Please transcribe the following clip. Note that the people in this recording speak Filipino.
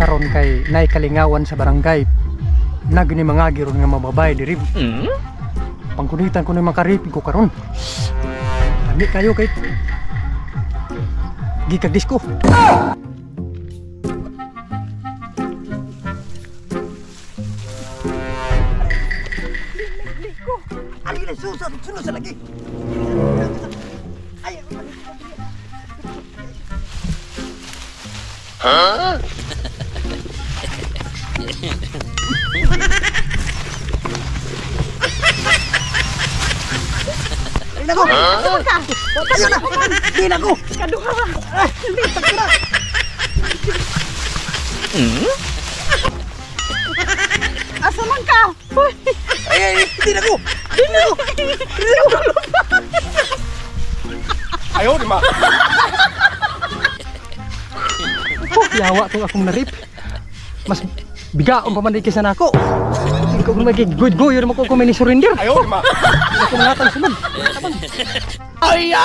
karon kay nay kalingawan sa barangay. Nagni mga giron nga mababay diri. Pangkunitan ko na makaripin ko karon. Ani kayo kay gikag disco. Ali na susod sa lagi. Ay. Ha? Ay nako. Tayo na. Di nako. Kaduha. Hindi pagkira. Asa man ka? Ay, di nako. Di nako. Ayo di ma. Yawa to akong narip. Mas bigaon pa man ikisa nako. Ikaw kung magigud-goy yun mo ko may surrender. Ayo di ma. Ako mga sunod. Ay!